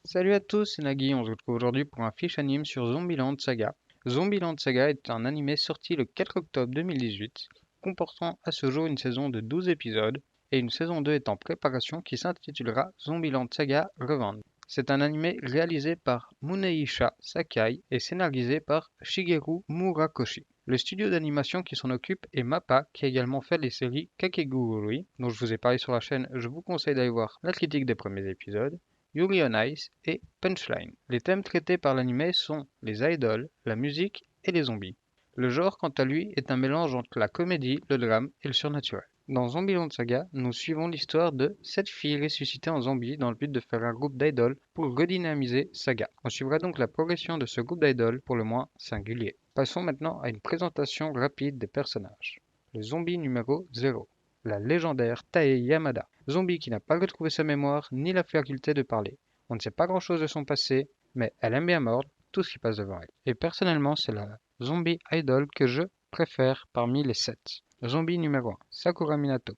Salut à tous, c'est Nagui, on se retrouve aujourd'hui pour un fiche anime sur Zombieland Saga. Zombieland Saga est un animé sorti le 4 octobre 2018, comportant à ce jour une saison de 12 épisodes, et une saison 2 est en préparation qui s'intitulera Zombieland Saga Revenge. C'est un animé réalisé par Muneisha Sakai et scénarisé par Shigeru Murakoshi. Le studio d'animation qui s'en occupe est MAPPA, qui a également fait les séries Kakegurui, dont je vous ai parlé sur la chaîne, je vous conseille d'aller voir la critique des premiers épisodes, Yuri on Ice et Punchline. Les thèmes traités par l'anime sont les idoles, la musique et les zombies. Le genre, quant à lui, est un mélange entre la comédie, le drame et le surnaturel. Dans Zombieland Saga, nous suivons l'histoire de 7 filles ressuscitées en zombies dans le but de faire un groupe d'idoles pour redynamiser Saga. On suivra donc la progression de ce groupe d'idoles pour le moins singulier. Passons maintenant à une présentation rapide des personnages. Le zombie numéro 0, la légendaire Tae Yamada. Zombie qui n'a pas retrouvé sa mémoire ni la faculté de parler. On ne sait pas grand-chose de son passé, mais elle aime bien mordre tout ce qui passe devant elle. Et personnellement, c'est la zombie idol que je préfère parmi les 7. Zombie numéro 1, Sakura Minato.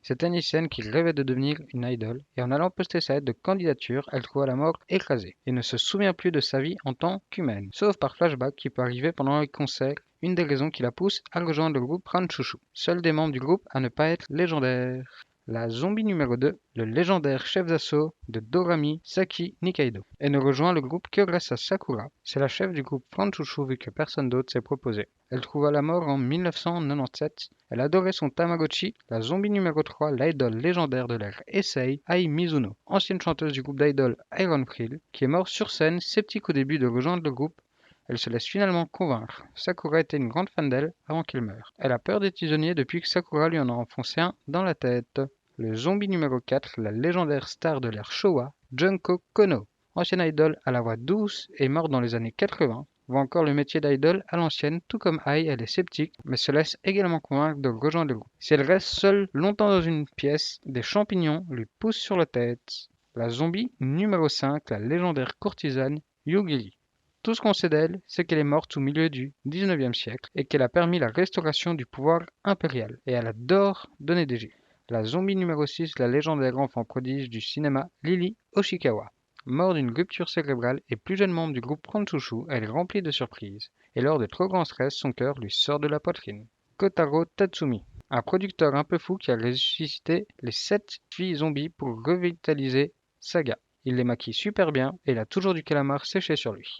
C'est une lycéenne qui rêvait de devenir une idole, et en allant poster sa lettre de candidature, elle trouva la mort écrasée, et ne se souvient plus de sa vie en tant qu'humaine, sauf par flashback qui peut arriver pendant les concerts, une des raisons qui la pousse à rejoindre le groupe Ranchushu, seul des membres du groupe à ne pas être légendaire. La zombie numéro 2, le légendaire chef d'assaut de Dorami, Saki Nikaido. Elle ne rejoint le groupe que grâce à Sakura. C'est la chef du groupe Franchouchou vu que personne d'autre s'est proposé. Elle trouva la mort en 1997. Elle adorait son Tamagotchi. La zombie numéro 3, l'idole légendaire de l'ère Issei, Ai Mizuno, ancienne chanteuse du groupe d'idol Iron Frill, qui est morte sur scène, sceptique au début de rejoindre le groupe. Elle se laisse finalement convaincre. Sakura était une grande fan d'elle avant qu'elle meure. Elle a peur des tisonniers depuis que Sakura lui en a enfoncé un dans la tête. Le zombie numéro 4, la légendaire star de l'ère Showa, Junko Kono. Ancienne idole à la voix douce et morte dans les années 80, voit encore le métier d'idole à l'ancienne, tout comme Ai, elle est sceptique, mais se laisse également convaincre de rejoindre le groupe. Si elle reste seule longtemps dans une pièce, des champignons lui poussent sur la tête. La zombie numéro 5, la légendaire courtisane Yugiri. Tout ce qu'on sait d'elle, c'est qu'elle est morte au milieu du 19e siècle et qu'elle a permis la restauration du pouvoir impérial, et elle adore donner des gifs. La zombie numéro 6, la légendaire enfant prodige du cinéma, Lily Oshikawa. Morte d'une rupture cérébrale et plus jeune membre du groupe Ranchushu, elle est remplie de surprises, et lors de trop grands stress, son cœur lui sort de la poitrine. Kotaro Tatsumi, un producteur un peu fou qui a ressuscité les 7 filles zombies pour revitaliser Saga. Il les maquille super bien et il a toujours du calamar séché sur lui.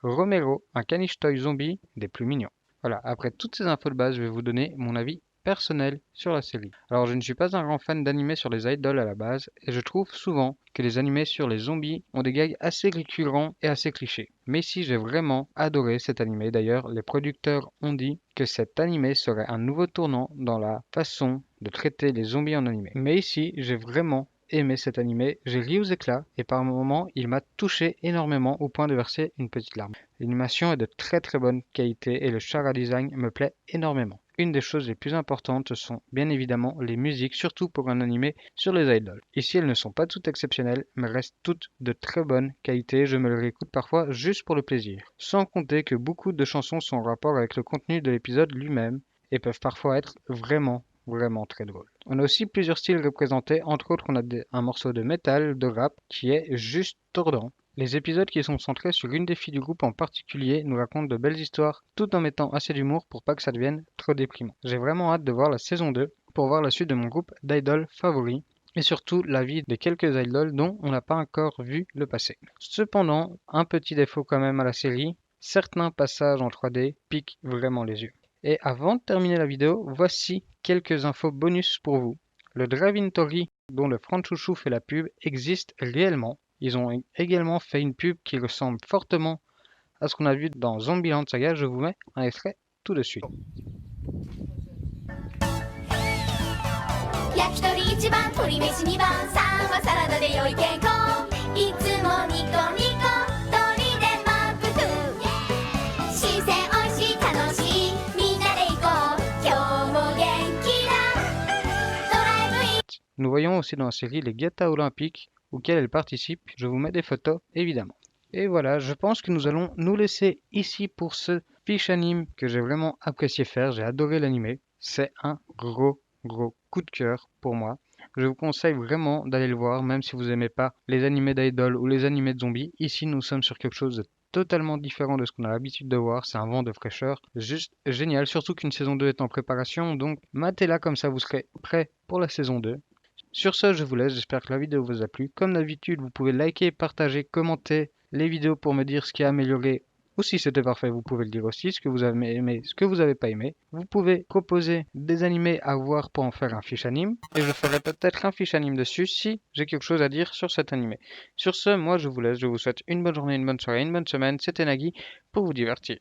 Romero, un caniche toy zombie des plus mignons. Voilà, après toutes ces infos de base, je vais vous donner mon avis personnel sur la série. Alors je ne suis pas un grand fan d'animés sur les idoles à la base, et je trouve souvent que les animés sur les zombies ont des gags assez récurrents et assez clichés. Mais ici j'ai vraiment adoré cet animé, d'ailleurs les producteurs ont dit que cet animé serait un nouveau tournant dans la façon de traiter les zombies en animé. Mais ici j'ai vraiment aimé cet animé, j'ai ri aux éclats et par moments il m'a touché énormément au point de verser une petite larme. L'animation est de très très bonne qualité et le chara design me plaît énormément. Une des choses les plus importantes sont bien évidemment les musiques, surtout pour un animé sur les idoles. Ici elles ne sont pas toutes exceptionnelles, mais restent toutes de très bonne qualité, je me les réécoute parfois juste pour le plaisir. Sans compter que beaucoup de chansons sont en rapport avec le contenu de l'épisode lui-même et peuvent parfois être vraiment très drôles. On a aussi plusieurs styles représentés, entre autres on a un morceau de métal, de rap, qui est juste tordant. Les épisodes qui sont centrés sur une des filles du groupe en particulier nous racontent de belles histoires tout en mettant assez d'humour pour pas que ça devienne trop déprimant. J'ai vraiment hâte de voir la saison 2 pour voir la suite de mon groupe d'idoles favoris et surtout la vie des quelques idoles dont on n'a pas encore vu le passé. Cependant, un petit défaut quand même à la série, certains passages en 3D piquent vraiment les yeux. Et avant de terminer la vidéo, voici quelques infos bonus pour vous. Le Drive-In Tori, dont le Franchouchou fait la pub, existe réellement. Ils ont également fait une pub qui ressemble fortement à ce qu'on a vu dans Zombieland Saga. Je vous mets un extrait tout de suite. 焼き鳥1番鶏飯2番3はサラダで良い健康いつもニコニコ鳥で満腹新鮮おいしい楽しいみんなで行こう今日も元気だドライブイン Nous voyons aussi dans la série les guetta olympiques auxquels elle participe. Je vous mets des photos évidemment. Et voilà, je pense que nous allons nous laisser ici pour ce fiche anime que j'ai vraiment apprécié faire. J'ai adoré l'animé. C'est un gros coup de cœur pour moi. Je vous conseille vraiment d'aller le voir, même si vous aimez pas les animés d'idol ou les animés de zombies. Ici, nous sommes sur quelque chose de totalement différent de ce qu'on a l'habitude de voir. C'est un vent de fraîcheur juste génial, surtout qu'une saison 2 est en préparation. Donc, matez-la comme ça, vous serez prêt pour la saison 2. Sur ce, je vous laisse. J'espère que la vidéo vous a plu. Comme d'habitude, vous pouvez liker, partager, commenter les vidéos pour me dire ce qui a amélioré ou si c'était parfait. Vous pouvez le dire aussi, ce que vous avez aimé, ce que vous n'avez pas aimé. Vous pouvez proposer des animés à voir pour en faire un fiche anime. Et je ferai peut-être un fiche anime dessus si j'ai quelque chose à dire sur cet animé. Sur ce, moi je vous laisse. Je vous souhaite une bonne journée, une bonne soirée, une bonne semaine. C'était Nagui pour vous divertir.